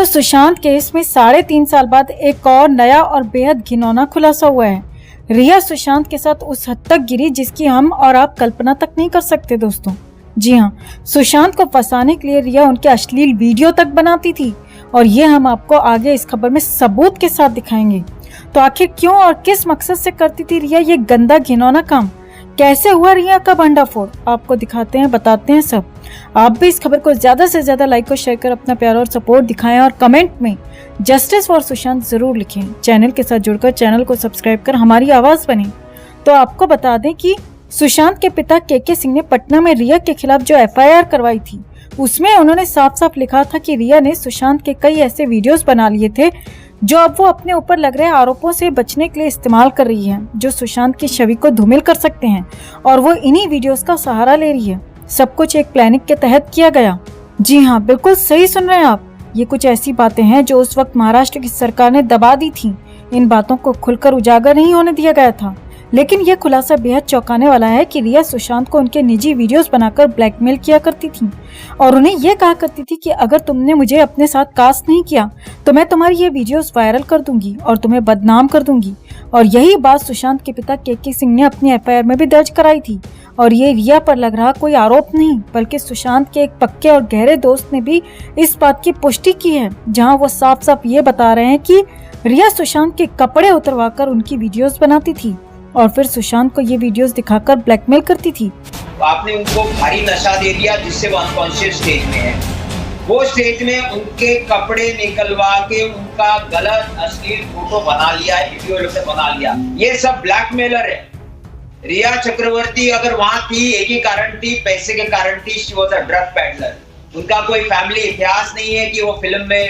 तो सुशांत केस में 3.5 साल बाद एक और नया और बेहद घिनौना खुलासा हुआ है। रिया सुशांत के साथ उस हद तक गिरी जिसकी हम और आप कल्पना तक नहीं कर सकते दोस्तों। जी हाँ, सुशांत को फंसाने के लिए रिया उनके अश्लील वीडियो तक बनाती थी और ये हम आपको आगे इस खबर में सबूत के साथ दिखाएंगे। तो आखिर क्यों और किस मकसद से करती थी रिया ये गंदा घिनौना काम? कैसे हुआ रिया का भंडाफोड़? आपको दिखाते हैं, बताते हैं सब। आप भी इस खबर को ज्यादा से ज्यादा लाइक और शेयर कर अपना प्यार और सपोर्ट दिखाएं और कमेंट में जस्टिस फॉर सुशांत जरूर लिखें। चैनल के साथ जुड़कर चैनल को सब्सक्राइब कर हमारी आवाज बने। तो आपको बता दें कि सुशांत के पिता के सिंह ने पटना में रिया के खिलाफ जो FIR करवाई थी उसमें उन्होंने साफ साफ लिखा था कि रिया ने सुशांत के कई ऐसे वीडियोस बना लिए थे जो अब वो अपने ऊपर लग रहे आरोपों से बचने के लिए इस्तेमाल कर रही है, जो सुशांत की छवि को धूमिल कर सकते हैं और वो इन्हीं वीडियोस का सहारा ले रही है। सब कुछ एक प्लानिंग के तहत किया गया। जी हाँ, बिल्कुल सही सुन रहे हैं आप। ये कुछ ऐसी बातें हैं जो उस वक्त महाराष्ट्र की सरकार ने दबा दी थी। इन बातों को खुलकर उजागर नहीं होने दिया गया था, लेकिन यह खुलासा बेहद चौंकाने वाला है कि रिया सुशांत को उनके निजी वीडियोस बनाकर ब्लैकमेल किया करती थी और उन्हें यह कहा करती थी कि अगर तुमने मुझे अपने साथ कास्ट नहीं किया तो मैं तुम्हारी ये वीडियोस वायरल कर दूंगी और तुम्हें बदनाम कर दूंगी। और यही बात सुशांत के पिता के सिंह ने अपनी FIR में भी दर्ज कराई थी। और ये रिया पर लग रहा कोई आरोप नहीं बल्कि सुशांत के एक पक्के और गहरे दोस्त ने भी इस बात की पुष्टि की है, जहाँ वो साफ साफ ये बता रहे हैं कि रिया सुशांत के कपड़े उतरवाकर उनकी वीडियोस बनाती थी और फिर सुशांत को ये वीडियोस दिखाकर ब्लैकमेल करती थी। आपने उनको भारी नशा दे दिया जिससे वो अनकॉन्शियस स्टेज में है। वो स्टेज में उनके कपड़े निकलवा के उनका गलत अश्लील फोटो बना लिया है, वीडियो से बना लिया। ये सब ब्लैकमेलर है। रिया चक्रवर्ती अगर वहां थी एक ही कारण थी, पैसे के कारण थी। She was a drug peddler. उनका कोई फैमिली इतिहास नहीं है कि वो फिल्म में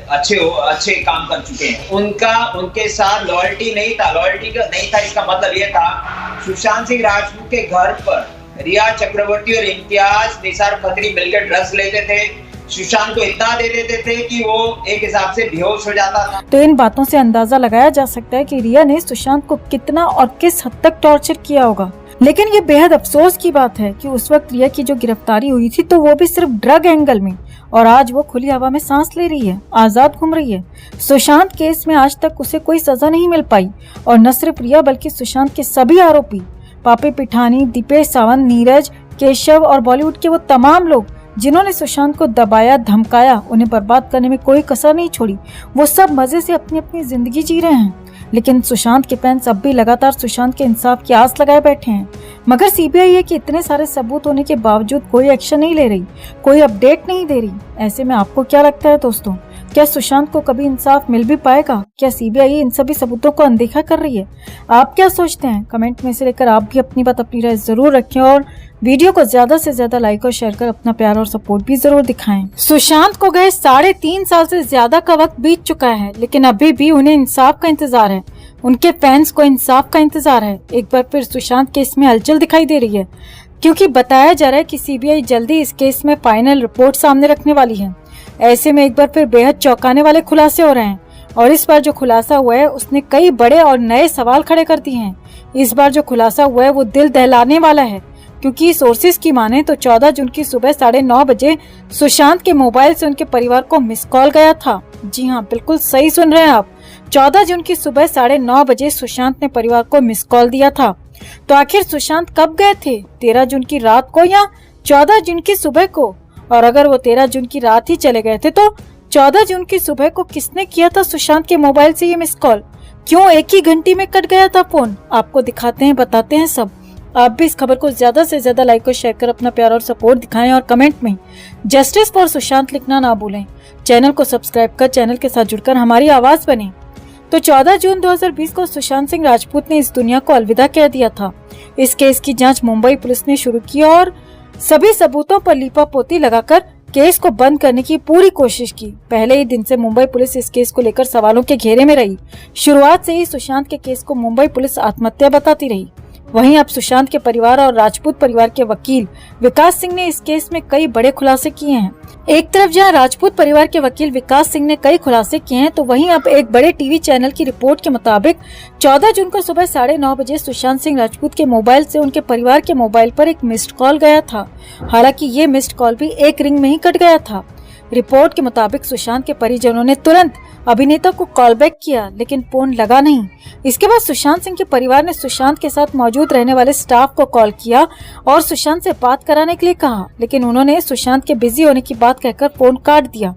अच्छे काम कर चुके हैं। उनके साथ लॉयल्टी नहीं था। इसका मतलब ये था सुशांत सिंह राजपूत के घर पर रिया चक्रवर्ती और इम्तियाज निसार खत्री मिलकर ड्रग्स लेते थे। सुशांत को इतना दे देते थे कि वो एक हिसाब से बेहोश हो जाता था। तो इन बातों से अंदाजा लगाया जा सकता है कि रिया ने सुशांत को कितना और किस हद तक टॉर्चर किया होगा। लेकिन ये बेहद अफसोस की बात है कि उस वक्त रिया की जो गिरफ्तारी हुई थी तो वो भी सिर्फ ड्रग एंगल में, और आज वो खुली हवा में सांस ले रही है, आजाद घूम रही है। सुशांत केस में आज तक उसे कोई सजा नहीं मिल पाई और न सिर्फ रिया बल्कि सुशांत के सभी आरोपी पापी पिठानी, दीपेश सावंत, नीरज, केशव और बॉलीवुड के वो तमाम लोग जिन्होंने सुशांत को दबाया, धमकाया, उन्हें बर्बाद करने में कोई कसर नहीं छोड़ी, वो सब मजे से अपनी अपनी जिंदगी जी रहे हैं। लेकिन सुशांत के फैंस अब भी लगातार सुशांत के इंसाफ की आस लगाए बैठे हैं। मगर CBI है कि इतने सारे सबूत होने के बावजूद कोई एक्शन नहीं ले रही, कोई अपडेट नहीं दे रही। ऐसे में आपको क्या लगता है दोस्तों, क्या सुशांत को कभी इंसाफ मिल भी पाएगा? क्या CBI इन सभी सबूतों को अनदेखा कर रही है? आप क्या सोचते हैं? कमेंट में से लेकर आप भी अपनी बात, अपनी राय जरूर रखें और वीडियो को ज्यादा से ज्यादा लाइक और शेयर कर अपना प्यार और सपोर्ट भी जरूर दिखाएं। सुशांत को गए 3.5 साल से ज्यादा का वक्त बीत चुका है, लेकिन अभी भी उन्हें इंसाफ का इंतजार है। उनके फैंस को इंसाफ का इंतजार है। एक बार फिर सुशांत केस में हलचल दिखाई दे रही है, क्योंकि बताया जा रहा है कि CBI जल्दी इस केस में फाइनल रिपोर्ट सामने रखने वाली है। ऐसे में एक बार फिर बेहद चौंकाने वाले खुलासे हो रहे हैं और इस बार जो खुलासा हुआ है उसने कई बड़े और नए सवाल खड़े कर दिए हैं। इस बार जो खुलासा हुआ है वो दिल दहलाने वाला है, क्योंकि सोर्सेज की माने तो 14 जून की सुबह 9:30 बजे सुशांत के मोबाइल से उनके परिवार को मिस कॉल गया था। जी हाँ, बिल्कुल सही सुन रहे हैं आप। 14 जून की सुबह 9:30 बजे सुशांत ने परिवार को मिस कॉल दिया था। तो आखिर सुशांत कब गए थे? 13 जून की रात को या 14 जून की सुबह को? और अगर वो 13 जून की रात ही चले गए थे तो 14 जून की सुबह को किसने किया था सुशांत के मोबाइल से ये मिस कॉल? क्यों एक ही घंटी में कट गया था फोन? आपको दिखाते हैं, बताते हैं सब। आप भी इस खबर को ज्यादा से ज्यादा लाइक और शेयर कर अपना प्यार और सपोर्ट दिखाएं और कमेंट में जस्टिस फॉर सुशांत लिखना ना भूलें। चैनल को सब्सक्राइब कर चैनल के साथ जुड़कर हमारी आवाज बने। तो 14 जून 2020 को सुशांत सिंह राजपूत ने इस दुनिया को अलविदा कह दिया था। इस केस की जांच मुंबई पुलिस ने शुरू की और सभी सबूतों पर लीपापोती लगाकर केस को बंद करने की पूरी कोशिश की। पहले ही दिन से मुंबई पुलिस इस केस को लेकर सवालों के घेरे में रही। शुरुआत से ही सुशांत के केस को मुंबई पुलिस आत्महत्या बताती रही। वहीं अब सुशांत के परिवार और राजपूत परिवार के वकील विकास सिंह ने इस केस में कई बड़े खुलासे किए हैं। एक तरफ जहां राजपूत परिवार के वकील विकास सिंह ने कई खुलासे किए हैं, तो वहीं अब एक बड़े टीवी चैनल की रिपोर्ट के मुताबिक 14 जून को सुबह 9:30 बजे सुशांत सिंह राजपूत के मोबाइल से उनके परिवार के मोबाइल पर एक मिस्ड कॉल गया था। हालांकि ये मिस्ड कॉल भी एक रिंग में ही कट गया था। रिपोर्ट के मुताबिक सुशांत के परिजनों ने तुरंत अभिनेता को कॉल बैक किया, लेकिन फोन लगा नहीं। इसके बाद सुशांत सिंह के परिवार ने सुशांत के साथ मौजूद रहने वाले स्टाफ को कॉल किया और सुशांत से बात कराने के लिए कहा, लेकिन उन्होंने सुशांत के बिजी होने की बात कहकर फोन काट दिया।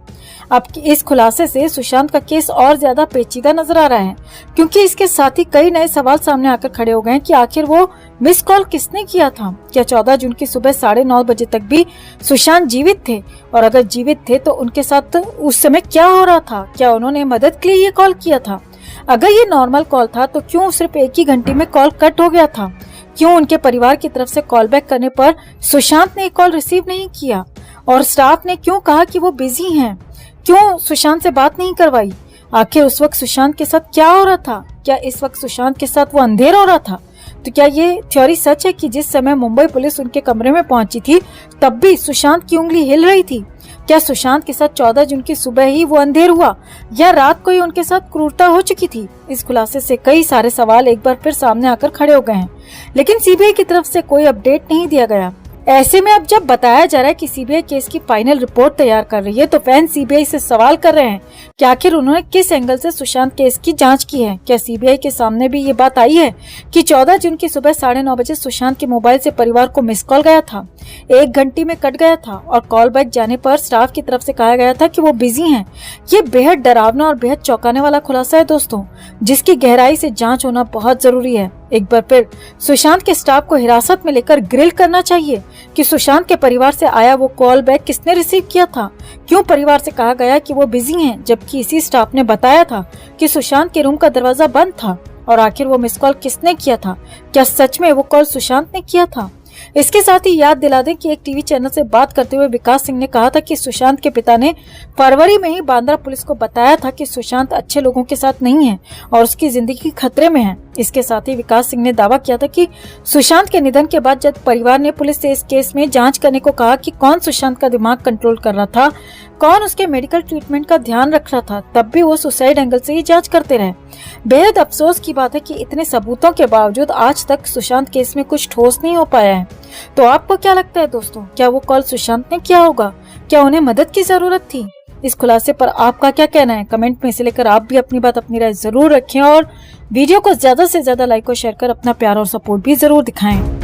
अब इस खुलासे से सुशांत का केस और ज्यादा पेचीदा नजर आ रहा है, क्योंकि इसके साथ ही कई नए सवाल सामने आकर खड़े हो गए कि आखिर वो मिस कॉल किसने किया था। क्या 14 जून की सुबह 9:30 बजे तक भी सुशांत जीवित थे, और अगर जीवित थे तो उनके साथ उस समय क्या हो रहा था? क्या उन्होंने मदद के लिए ये कॉल किया था? अगर ये नॉर्मल कॉल था तो क्यों सिर्फ 1 ही घंटे में कॉल कट हो गया था? क्यों उनके परिवार की तरफ से कॉल बैक करने पर सुशांत ने कॉल रिसीव नहीं किया, और स्टाफ ने क्यों कहा कि वो बिजी हैं? क्यों सुशांत से बात नहीं करवाई? आखिर उस वक्त सुशांत के साथ क्या हो रहा था? क्या इस वक्त सुशांत के साथ वो अंधेर हो रहा था? तो क्या ये थ्योरी सच है कि जिस समय मुंबई पुलिस उनके कमरे में पहुंची थी तब भी सुशांत की उंगली हिल रही थी? क्या सुशांत के साथ 14 जून की सुबह ही वो अंधेर हुआ, या रात को ही उनके साथ क्रूरता हो चुकी थी? इस खुलासे से कई सारे सवाल एक बार फिर सामने आकर खड़े हो गए हैं, लेकिन सीबीआई की तरफ से कोई अपडेट नहीं दिया गया। ऐसे में अब जब बताया जा रहा है कि सीबीआई केस की फाइनल रिपोर्ट तैयार कर रही है, तो फैन सीबीआई से सवाल कर रहे हैं कि आखिर उन्होंने किस एंगल से सुशांत केस की जांच की है। क्या सीबीआई के सामने भी ये बात आई है कि 14 जून की सुबह 9:30 बजे सुशांत के मोबाइल से परिवार को मिस कॉल गया था, 1 घंटे में कट गया था, और कॉल बैक जाने पर स्टाफ की तरफ से कहा गया था कि वो बिजी हैं। ये बेहद डरावना और बेहद चौंकाने वाला खुलासा है दोस्तों, जिसकी गहराई से जांच होना बहुत जरूरी है। एक बार फिर सुशांत के स्टाफ को हिरासत में लेकर ग्रिल करना चाहिए कि सुशांत के परिवार से आया वो कॉल बैक किसने रिसीव किया था? क्यों परिवार से कहा गया कि वो बिजी हैं, जबकि इसी स्टाफ ने बताया था कि सुशांत के रूम का दरवाजा बंद था? और आखिर वो मिस कॉल किसने किया था? क्या सच में वो कॉल सुशांत ने किया था? इसके साथ ही याद दिला दें कि एक टीवी चैनल से बात करते हुए विकास सिंह ने कहा था कि सुशांत के पिता ने फरवरी में ही बांद्रा पुलिस को बताया था कि सुशांत अच्छे लोगों के साथ नहीं है और उसकी जिंदगी खतरे में है। इसके साथ ही विकास सिंह ने दावा किया था कि सुशांत के निधन के बाद जब परिवार ने पुलिस से इस केस में जांच करने को कहा कि कौन सुशांत का दिमाग कंट्रोल कर रहा था, कौन उसके मेडिकल ट्रीटमेंट का ध्यान रख रहा था, तब भी वो सुसाइड एंगल से ही जांच करते रहे। बेहद अफसोस की बात है कि इतने सबूतों के बावजूद आज तक सुशांत केस में कुछ ठोस नहीं हो पाया है। तो आपको क्या लगता है दोस्तों, क्या वो कॉल सुशांत ने किया होगा? क्या उन्हें मदद की जरूरत थी? इस खुलासे पर आपका क्या कहना है? कमेंट में से लेकर आप भी अपनी बात, अपनी राय जरूर रखें, और वीडियो को ज्यादा से ज्यादा लाइक और शेयर कर अपना प्यार और सपोर्ट भी जरूर दिखाएं।